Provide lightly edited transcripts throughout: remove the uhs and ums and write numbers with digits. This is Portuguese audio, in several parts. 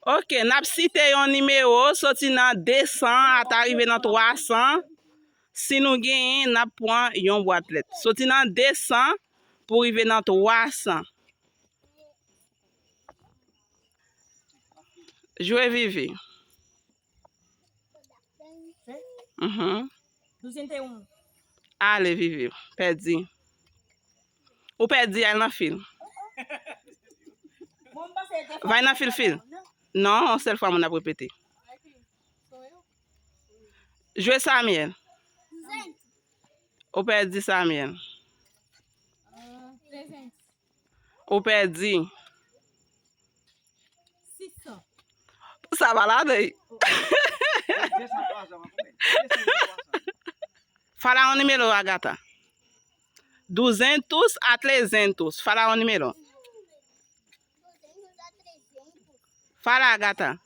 Ok, nap cite yon numéro, sorti dans 200 à arriver dans 300. Si nous gagnons, nap prend yon boîte lettre. Sorti dans 200 pour arriver dans 300. Jouer Vivi. 201. Allez, Vivi. Perdi. Ou perdi, elle dans fil. Vai dans fil. Non, seule fois, on a répété. Jouer Samuel. Ou perdi Samuel. 300. Ou perdi. 600. Ça va lá daí. Fala um número, Agatha. 200 a 300. Fala um número. Fala, Agatha.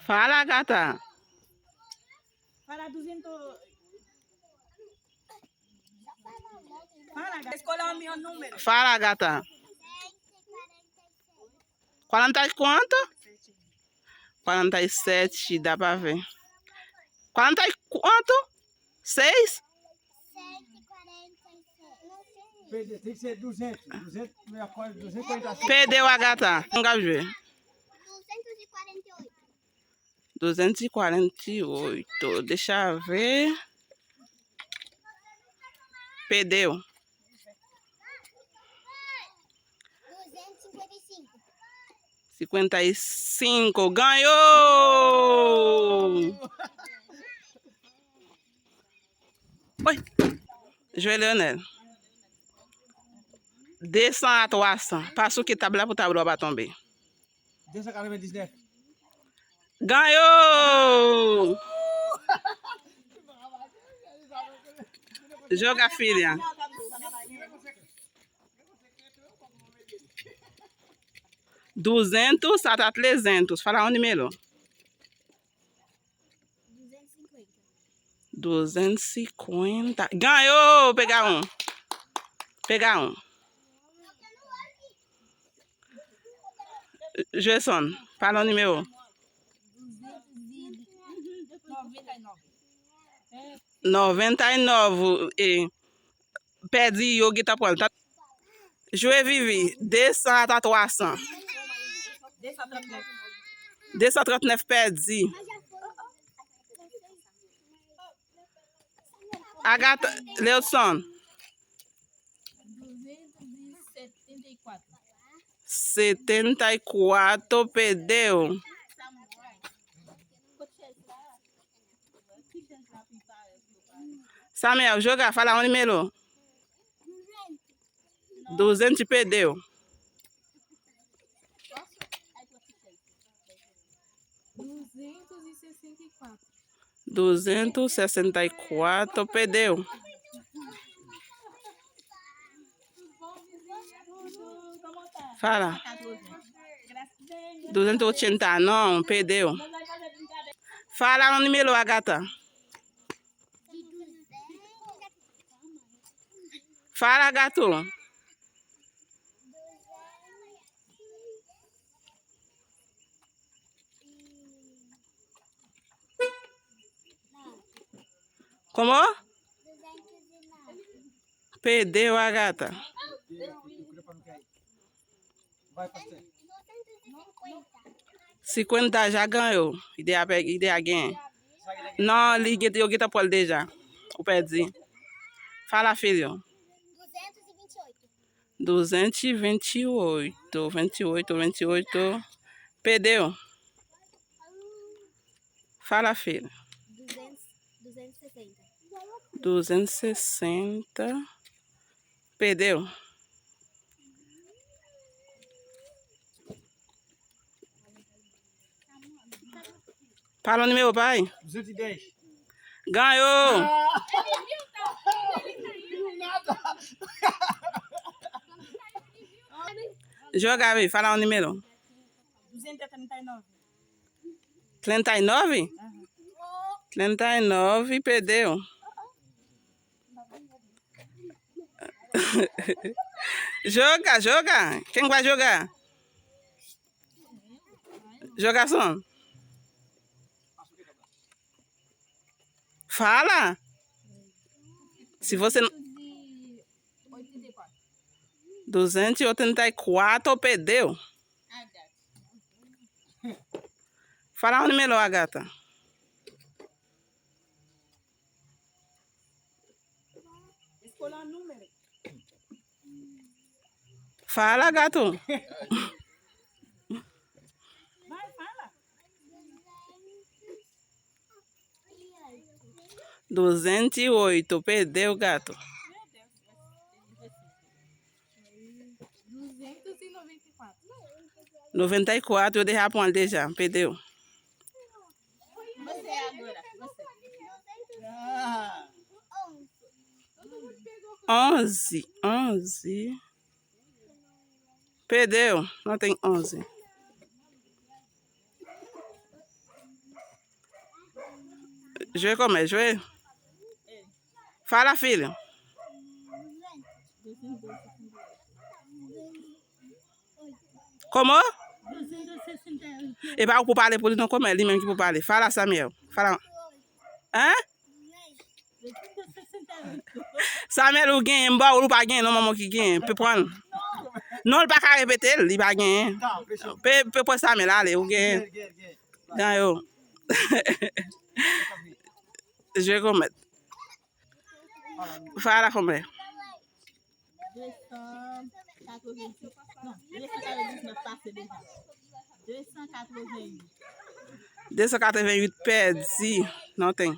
Fala, Agatha. Fala 200. Fala, gata. Escolha o meu número. Fala, Agatha. 40 e quanto? 47, dá pra ver. 40 e quanto? 6? Tem que ser 200. 246. Perdeu, Agatha. Vamos ver. 248. 248. Deixa eu ver. Perdeu. 255. 55. Ganhou! Oi. Joël Leonel. 200 a 300. Passe o que tabla pour tableau va tomber. 299. Ganhou! Joga, filha. 200 a 300. Fala um número. 250. Ganhou! Pegar um. Pegar um. Gerson, fala o número. 99. E perdi o guitar por tá. Jouer Vivi. 200 a 300. 239. 239 perdi. Agatha Leilson. 274. 74 perdeu. Samuel, joga, fala um número. 200 perdeu. 264. 264 perdeu. 280 não, perdeu. Fala um número, Agatha. Fala, gato. Como? 209. Perdeu, Agatha. Vai, pastor. 50 já ganhou. Ideia ganha. Não, ligue o guitar por já. O perdi. Fala, filho. 228. 228. Perdeu. Fala, filho. 260. 260. Perdeu. Fala no meu pai. 210. Ganhou. Joga aí, fala o número. 239. 39? 39, perdeu. Joga, joga. Quem vai jogar? Jogação. Fala. Se você não... 284 perdeu. Fala o número, Agatha. Escolha um número. Fala, gato. Vai, fala. 208, perdeu, gato. 294. 94, eu dei a ponte já, perdeu. Você agora. Você. Ah, 11. Perdeu, não tem 11. Joe como é, Joe? Fala, filho. Como? 268. E vai pro palha por não comer, ele mesmo que pro palha. Fala, Samuel. Fala. Hã? 268. Samuel, o game, o pas gain, non, maman qui gagne. Peut prendre. Non, il pas qu'à répéter, il pas gain. tá, fechou. Peut prendre Samuel, allez, o gain. Get. Dans yo. Je vais commettre. Fala, como é? 286. Não, 249 passei déjà. 288. 288 perdi. Não tem.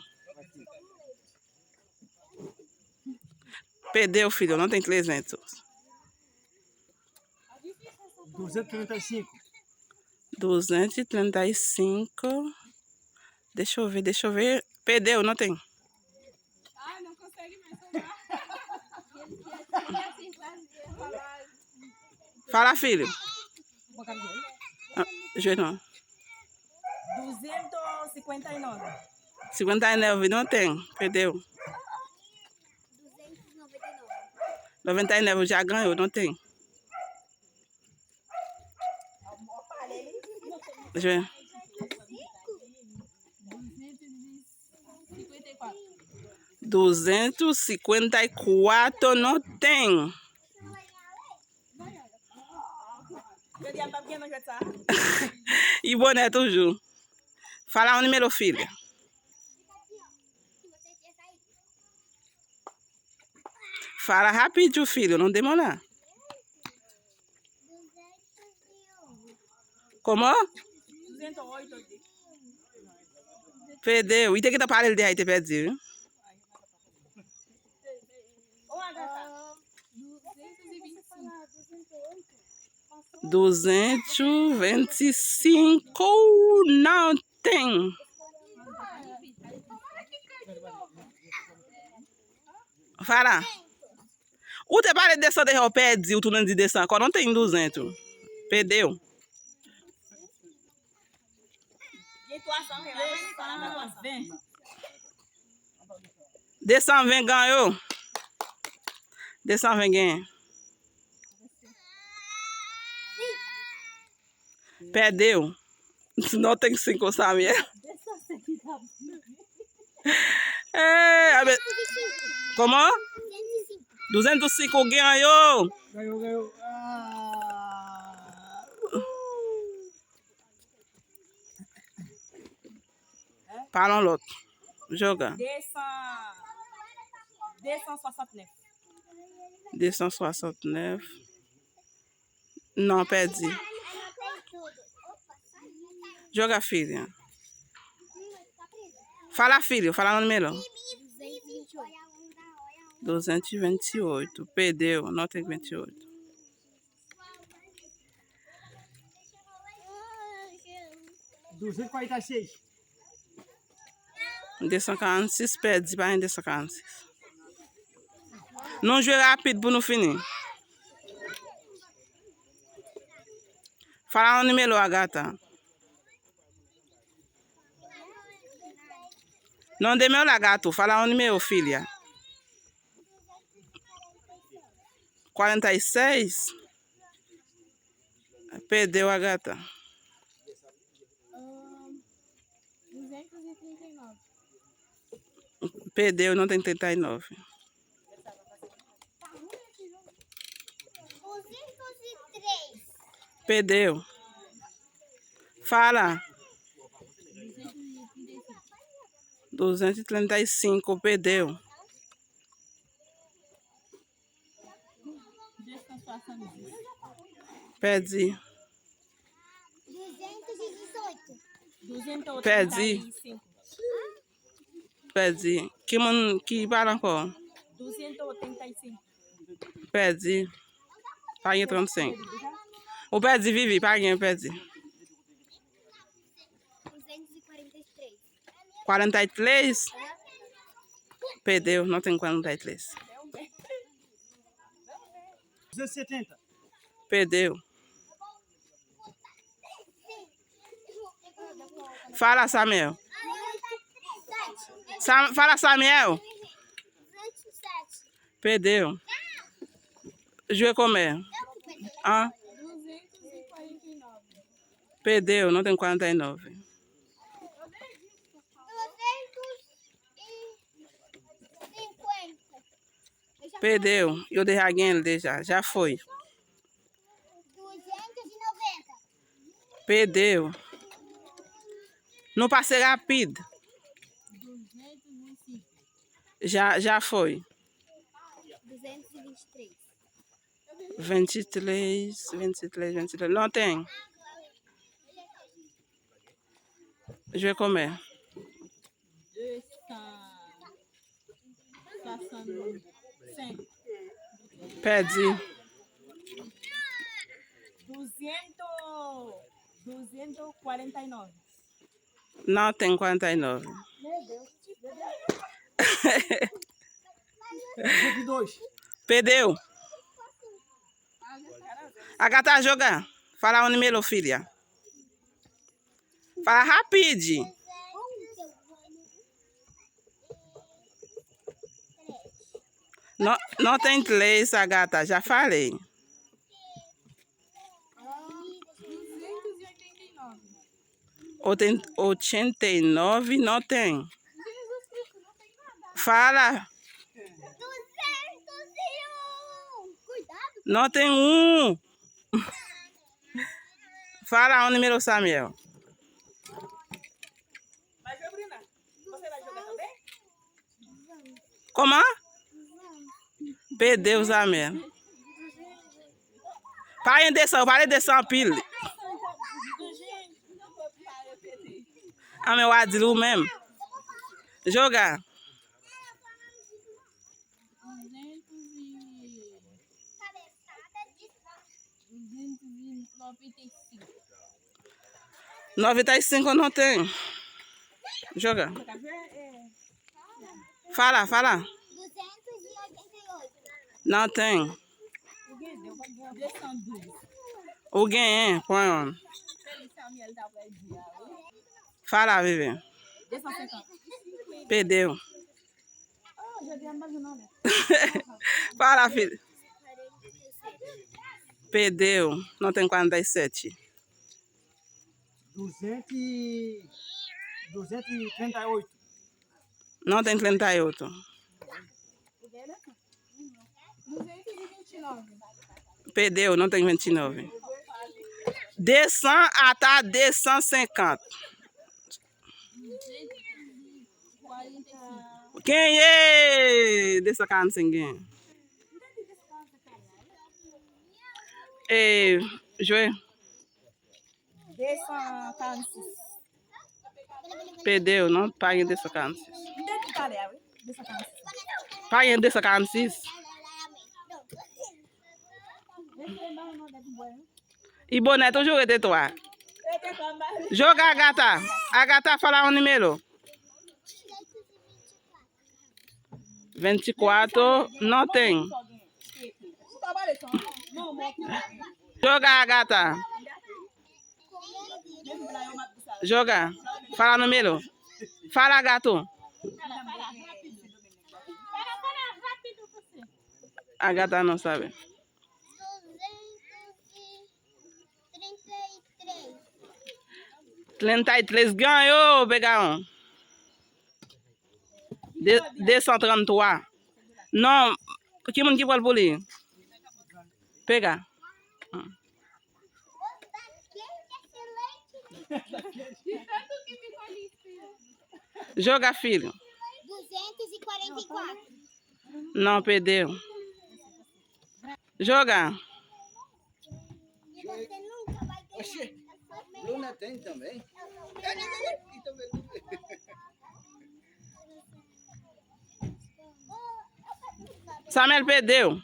Perdeu, filho, não tem 300. 235. 235. Deixa eu ver. Perdeu, não tem. Ai, não consegue mais falar. Fala, filho. Je não. 259. 59, não tem. Perdeu. 99 já ganhou, não tem. Deixa eu ver. 254 não tem. E boné toujours. Fala o número, filha. Fala rápido, filho, não demora. Como? 208. Perdeu. E tem que dar para ele de aí, te perdeu. Ô, Agatha. 225 não tem. Fala. O te pare de descendre, eu perdi, o tu não de descendre, agora não tem 200. Perdeu. 220 ganhou. 220 ganhou. Perdeu. Não tem 5, Samuel. Como? 205 ganhou. Ganhou. Ah. Parlons l'autre. Joga. 269. 269. Não, perdi. Joga, filha. Fala, filho. Fala o número. 228. Perdeu. Não tem 28. 246. 246, perde. Pas 246. Não joue rápido pour nous finir. Fala o número, Agatha. Não demeu la gato. Fala o número, filha. 46. Perdeu a gata. 239. Perdeu, não tem 39. 203. Perdeu. Fala. 235. Perdeu. 270. Perdi. 218. 285. Perdi. Que fala encore? 285. Perdi. Paguei 35. O perdi, Vivi. Paguei, perdi. 243. 43. Perdeu, não tem 43. 270. Perdeu. Fala, Samuel. Fala, Samuel. 27. Perdeu. Jouer comer. Ah, 249. perdeu, não tem 49. 250. Perdeu. Eu dei alguém já foi. 290. Perdeu. Não passei rápido. 205. Já foi. 223. 23. Não tem. Jouer comer. 265. Perdi. 249. Não tem 49. Meu Deus. 202. Perdeu. A gata joga. Fala o número, filha. Fala rápido. Não tem 3, a gata. Já falei. 289. 89 não tem. Jesus Cristo, não tem nada. Fala. 201. Cuidado. Não tem 1. Fala o número, Samuel. Mas, Gabriela, você vai jogar também? Como? Perdeu, Samuel. Parem descer a pile. Ah, meu adilo mesmo. Joga. 95 não tem. Joga. Fala. 288. Não tem. O quem é? Põe on. Fala, Vivi. 250. Perdeu. Ah, já dei mais o nome. Fala, filho. Perdeu. Não tem 47. 238. Não tem 38. 229. Perdeu. Não tem 29. Descend até 250. 245. Quem é? 245 quem? É, Joé. 246. Perdeu. Não pague 246. Onde que tá, Léo? 246. Pague 246. E boné, tu joga de tua. Joga a gata. A gata fala o número. 24 não tem. Joga a gata. Joga. Fala o número. Fala, gato. A gata não sabe. 233. 33 ganhou, pega um. 233. Não, que mundo que pode bolir? Pega. Joga, filho. 244. Não, perdeu. Joga. E você nunca vai ganhar. Bruna tem também. Samuel perdeu.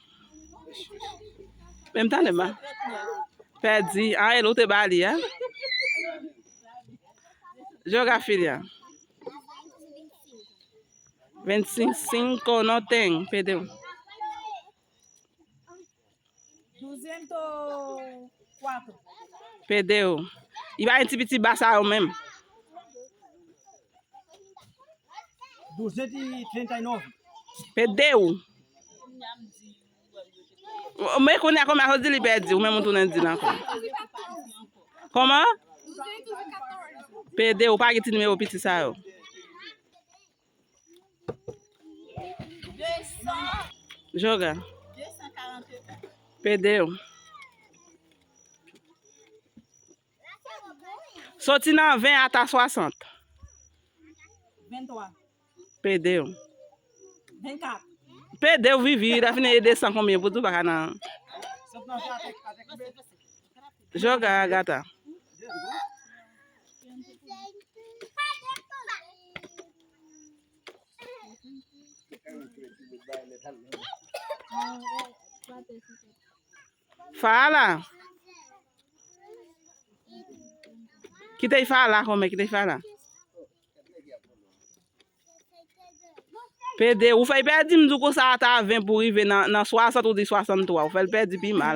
Mesmo tá lembrando? Perdi. Ah, ele outro ali, é? Joga, filha. 25 não tem. Perdeu. 204. Perdeu. E vai em biti baixar o mesmo. 239. Perdeu. O meu cunha como a Roseli perde. O mesmo tu não diz não. Como? 214. Perdeu. Pague o meu petit saiu. 200. Joga. 248. Perdeu. Sorti na 20 até 60. 23. Perdeu. 24. Perdeu, Vivi. Dá fina descendo comigo. Botou bacana. Joga, gata. Fala. Que tem que falar, como é que tem que falar? Perdeu. O foi perdi do que você tá vendo por ir na sua ação de 63. O foi perdi bem mal.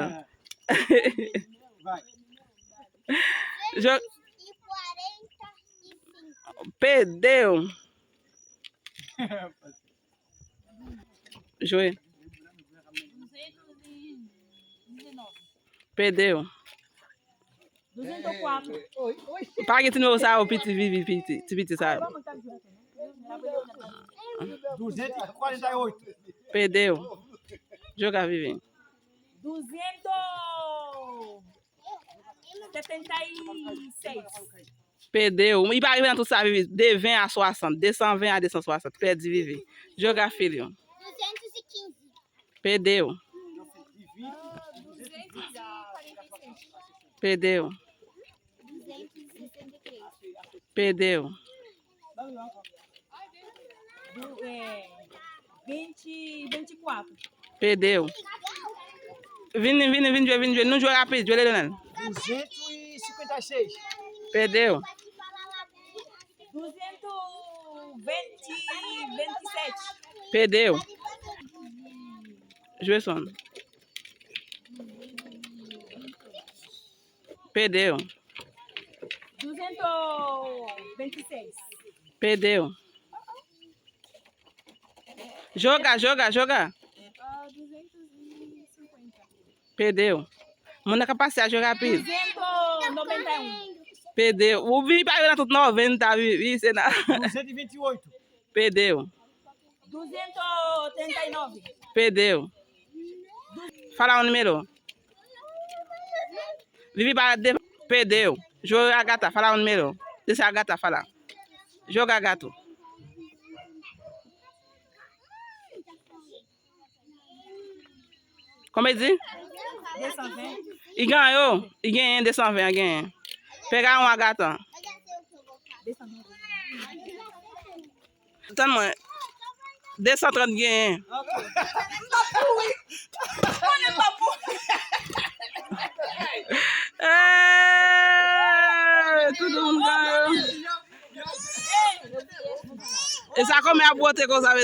Vai. Jo- 45. Perdeu. Joê. 219. Perdeu. 204. Pague tu meu sal, piti, vivi, piti, sabe? 248. Perdeu. Joga, vivi. 276. Perdeu. E para tu sabe, de 20 a 60. De 120 a 260. Perde, vivi. Joga, filho. 215. Perdeu. 246. Perdeu. 263. Perdeu. 24. Perdeu. Vini. Não joga rápido, joga ele não. 256. Perdeu. 227. Perdeu. Joelson. Perdeu. 226. Perdeu. Joga. 250. Perdeu. Manda capacidade de jogar rápido. 291. Perdeu. O Vivi vai tudo 90, Vivi. 228. Perdeu. 239. Perdeu. Fala o número. Vivi perdeu. Joga a gata. Fala o número. Deixa a gata falar. Joga a gato. Como é que diz? 220. E ganhou. E ganhei 220. Ganhei. Pegar uma gata. Eu já sei o que eu vou fazer. 290. Tá, mãe. 230 ganhei. Todo mundo ganhou. Essa como é a boa ter coisa a ver.